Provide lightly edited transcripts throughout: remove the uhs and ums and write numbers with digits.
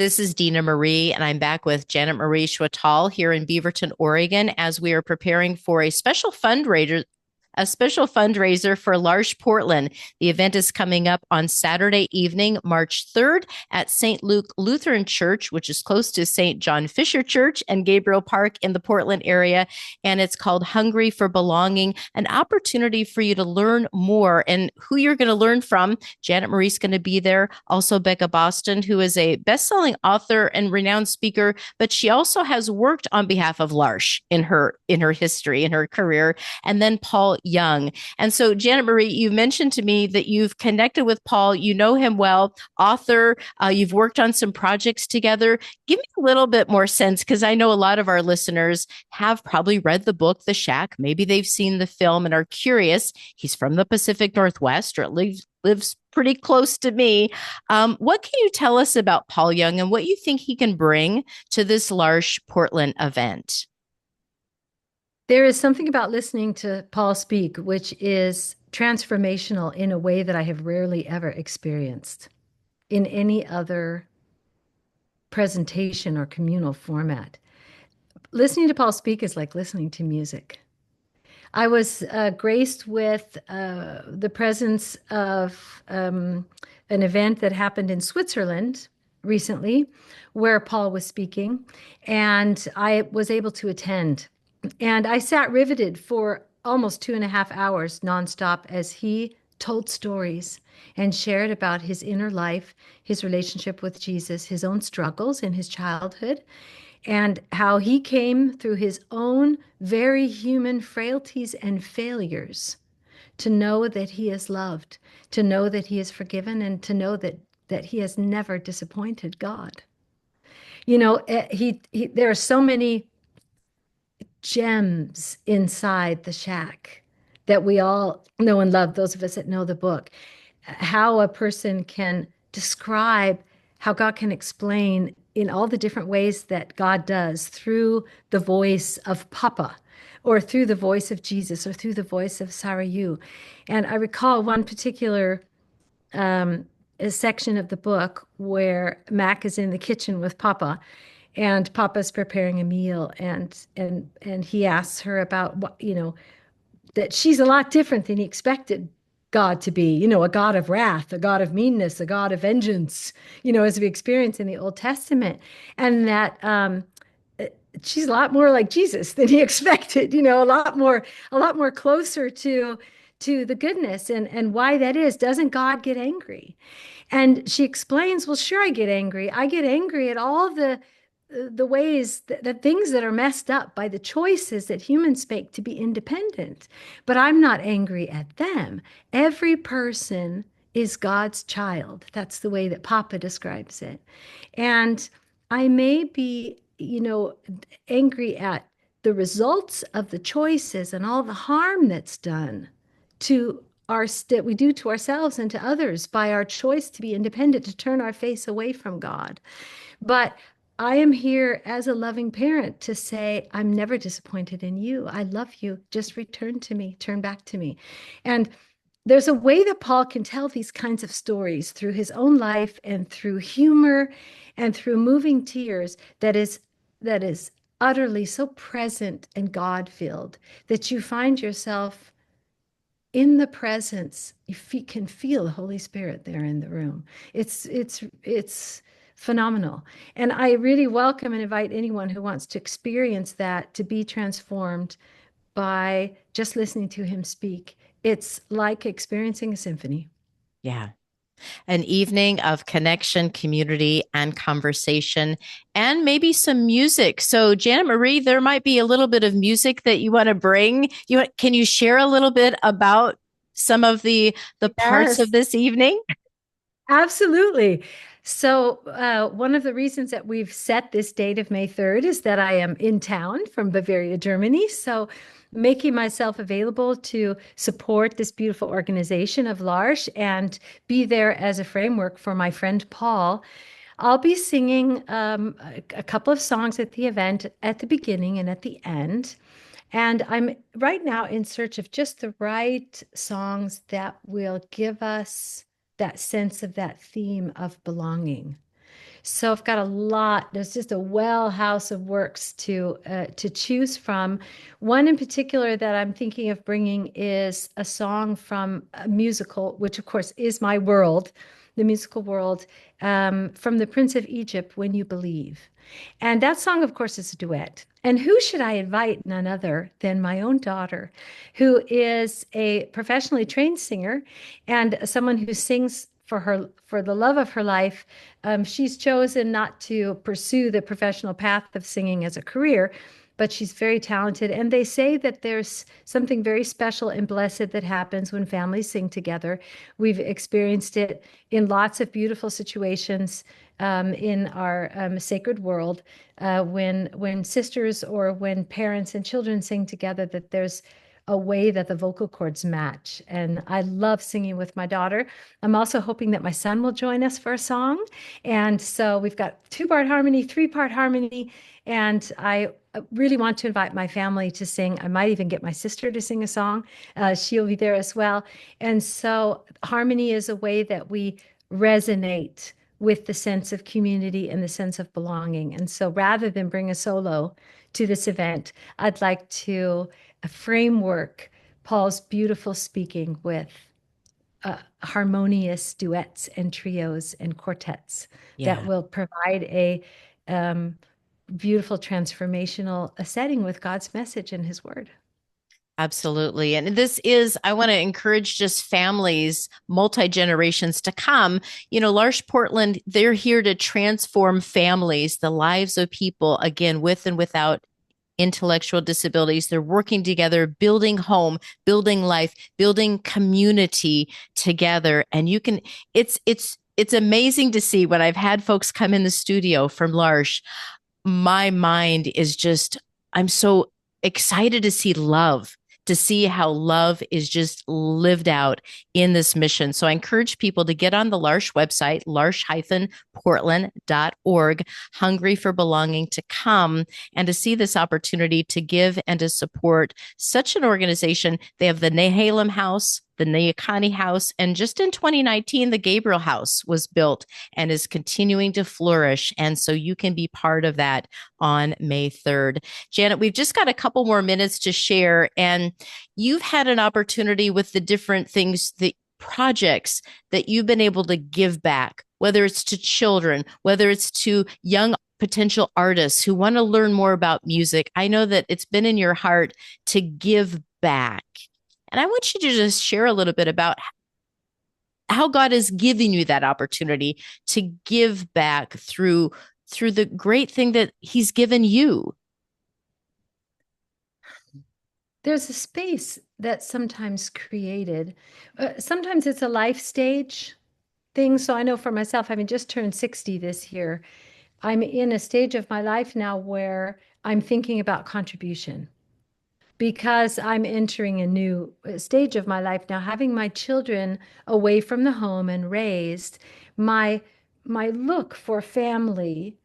This is Dina Marie, and I'm back with Janet Marie Chvatal here in Beaverton, Oregon, as we are preparing for a special fundraiser for L'Arche Portland. The event is coming up on Saturday evening, March 3rd at St. Luke Lutheran Church, which is close to St. John Fisher Church and Gabriel Park in the Portland area. And it's called Hungry for Belonging, an opportunity for you to learn more. And who you're going to learn from, Janet Marie's going to be there. Also, BECCA Boston, who is a best-selling author and renowned speaker, but she also has worked on behalf of L'Arche in her history, in her career. And then Paul Young. And so, Janet Marie, you mentioned to me that you've connected with Paul. You know him well, author. You've worked on some projects together. Give me a little bit more sense, because I know a lot of our listeners have probably read the book, The Shack. Maybe they've seen the film and are curious. He's from the Pacific Northwest, or at least lives pretty close to me. What can you tell us about Paul Young and what you think he can bring to this L'Arche Portland event? There is something about listening to Paul speak, which is transformational in a way that I have rarely ever experienced in any other presentation or communal format. Listening to Paul speak is like listening to music. I was graced with the presence of an event that happened in Switzerland recently where Paul was speaking, and I was able to attend. And I sat riveted for almost 2.5 hours nonstop as he told stories and shared about his inner life, his relationship with Jesus, his own struggles in his childhood, and how he came through his own very human frailties and failures to know that he is loved, to know that he is forgiven, and to know that he has never disappointed God. There are so many gems inside the shack that we all know and love, those of us that know the book. How a person can describe how God can explain in all the different ways that God does through the voice of Papa, or through the voice of Jesus, or through the voice of Sarayu. And I recall one particular a section of the book where Mac is in the kitchen with Papa, and Papa's preparing a meal, and he asks her about that she's a lot different than he expected God to be, a God of wrath, a God of meanness, a God of vengeance, as we experience in the Old Testament, and that she's a lot more like Jesus than he expected, a lot more closer to the goodness, and why that is. Doesn't God get angry? And she explains, well, sure, I get angry. I get angry at all the ways that things that are messed up by the choices that humans make to be independent. But I'm not angry at them. Every person is God's child. That's the way that Papa describes it. And I may be, angry at the results of the choices and all the harm that's done to that we do to ourselves and to others by our choice to be independent, to turn our face away from God. But I am here as a loving parent to say, I'm never disappointed in you. I love you. Just return to me, turn back to me. And there's a way that Paul can tell these kinds of stories through his own life and through humor and through moving tears that is utterly so present and God-filled that you find yourself in the presence. You can feel the Holy Spirit there in the room. It's phenomenal. And I really welcome and invite anyone who wants to experience that to be transformed by just listening to him speak. It's like experiencing a symphony. Yeah. An evening of connection, community, and conversation, and maybe some music. So, Janet Marie, there might be a little bit of music that you want to bring. Can you share a little bit about some of the parts of Yes, this evening? absolutely. So, one of the reasons that we've set this date of May 3rd is that I am in town from Bavaria, Germany. So, making myself available to support this beautiful organization of L'Arche and be there as a framework for my friend Paul. I'll be singing a couple of songs at the event at the beginning and at the end. And I'm right now in search of just the right songs that will give us that sense of that theme of belonging. So I've got a lot. There's just a well house of works to choose from. One in particular that I'm thinking of bringing is a song from a musical, which of course is my world, the musical world, from The Prince of Egypt, When You Believe. And that song, of course, is a duet. And who should I invite? None other than my own daughter, who is a professionally trained singer and someone who sings for the love of her life. She's chosen not to pursue the professional path of singing as a career, but she's very talented. And they say that there's something very special and blessed that happens when families sing together. We've experienced it in lots of beautiful situations in our sacred world, when sisters or when parents and children sing together, that there's a way that the vocal cords match. And I love singing with my daughter. I'm also hoping that my son will join us for a song. And so we've got two-part harmony, three-part harmony, and I really want to invite my family to sing. I might even get my sister to sing a song. She'll be there as well. And so harmony is a way that we resonate with the sense of community and the sense of belonging. And so rather than bring a solo to this event, I'd like to framework Paul's beautiful speaking with harmonious duets and trios and quartets that Yeah. will provide a beautiful transformational setting with God's message and his word. Absolutely. And this is, I want to encourage just families, multi generations to come. You know, L'Arche Portland, they're here to transform families, the lives of people, again, with and without intellectual disabilities. They're working together, building home, building life, building community together. And you can, it's amazing to see when I've had folks come in the studio from L'Arche. My mind is just, I'm so excited to see love, to see how love is just lived out in this mission. So I encourage people to get on the L'Arche website, l'arche-portland.org, hungry for belonging, to come and to see this opportunity to give and to support such an organization. They have the Nehalem House, the Neakani House, and just in 2019, the Gabriel House was built and is continuing to flourish. And so you can be part of that on May 3rd. Janet, we've just got a couple more minutes to share, and you've had an opportunity with the different things, the projects that you've been able to give back, whether it's to children, whether it's to young potential artists who want to learn more about music. I know that it's been in your heart to give back. And I want you to just share a little bit about how God is giving you that opportunity to give back through the great thing that he's given you. There's a space that's sometimes created. Sometimes it's a life stage thing. So I know for myself, having just turned 60 this year, I'm in a stage of my life now where I'm thinking about contribution, because I'm entering a new stage of my life now, having my children away from the home and raised. My look for family,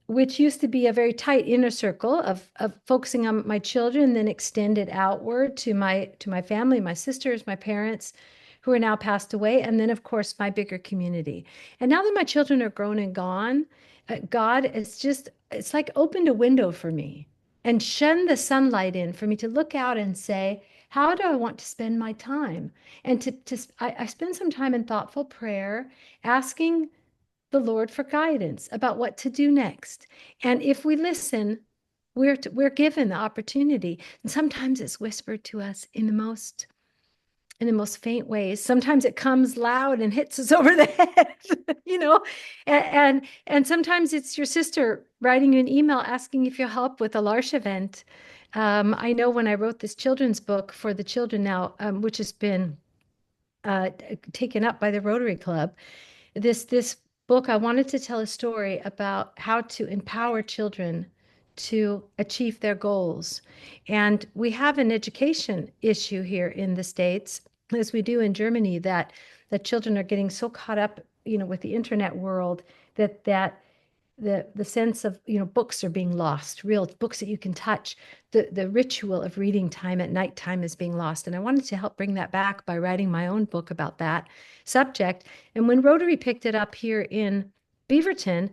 which used to be a very tight inner circle of focusing on my children, then extended outward to my family, my sisters, my parents, who are now passed away, and then of course my bigger community. And now that my children are grown and gone, God is just, it's like opened a window for me and shone the sunlight in for me to look out and say, how do I want to spend my time? And I spend some time in thoughtful prayer, asking the Lord for guidance about what to do next. And if we listen, we're given the opportunity. And sometimes it's whispered to us in the most faint ways. Sometimes it comes loud and hits us over the head, you know. And sometimes it's your sister writing you an email asking if you'll help with a L'Arche event. I know when I wrote this children's book for the children now, which has been taken up by the Rotary Club, this book, I wanted to tell a story about how to empower children to achieve their goals. And we have an education issue here in the States, as we do in Germany, that children are getting so caught up, with the internet world, that the sense of, books are being lost, real books that you can touch. The ritual of reading time at nighttime is being lost. And I wanted to help bring that back by writing my own book about that subject. And when Rotary picked it up here in Beaverton,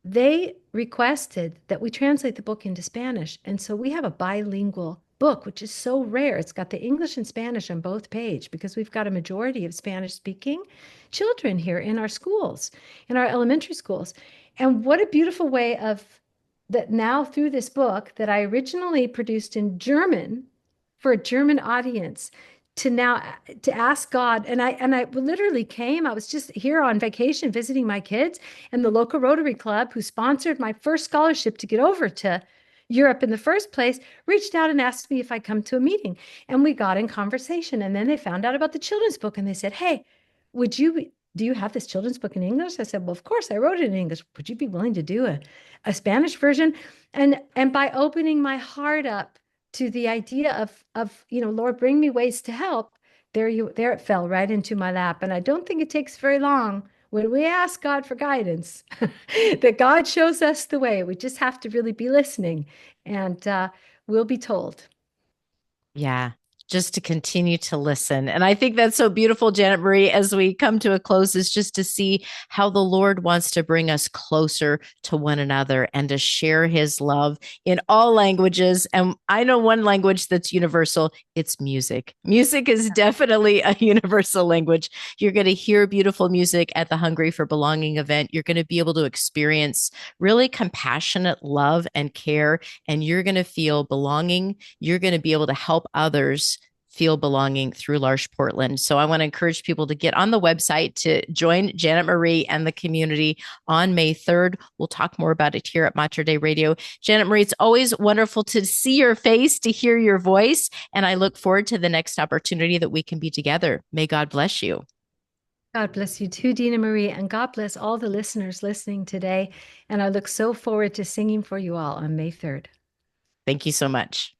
they requested that we translate the book into Spanish. And so we have a bilingual book, which is so rare. It's got the English and Spanish on both pages because we've got a majority of Spanish speaking children here in our schools, in our elementary schools. And what a beautiful way of that now through this book that I originally produced in German for a German audience to now to ask God. And I literally came, I was just here on vacation visiting my kids, and the local Rotary Club, who sponsored my first scholarship to get over to Europe in the first place, reached out and asked me if I'd come to a meeting. And we got in conversation. And then they found out about the children's book and they said, "Hey, do you have this children's book in English?" I said, "Well, of course, I wrote it in English. Would you be willing to do a Spanish version?" And by opening my heart up to the idea of, Lord, bring me ways to help, there it fell right into my lap. And I don't think it takes very long when we ask God for guidance that God shows us the way. We just have to really be listening, and we'll be told. Yeah, just to continue to listen. And I think that's so beautiful, Janet Marie, as we come to a close, is just to see how the Lord wants to bring us closer to one another and to share his love in all languages. And I know one language that's universal, it's music. Music is definitely a universal language. You're going to hear beautiful music at the Hungry for Belonging event. You're going to be able to experience really compassionate love and care, and you're going to feel belonging. You're going to be able to help others feel belonging through L'Arche Portland. So I want to encourage people to get on the website to join Janet Marie and the community on May 3rd. We'll talk more about it here at Mater Dei Radio. Janet Marie, it's always wonderful to see your face, to hear your voice, and I look forward to the next opportunity that we can be together. May God bless you. God bless you too, Dina Marie, and God bless all the listeners listening today. And I look so forward to singing for you all on May 3rd. Thank you so much.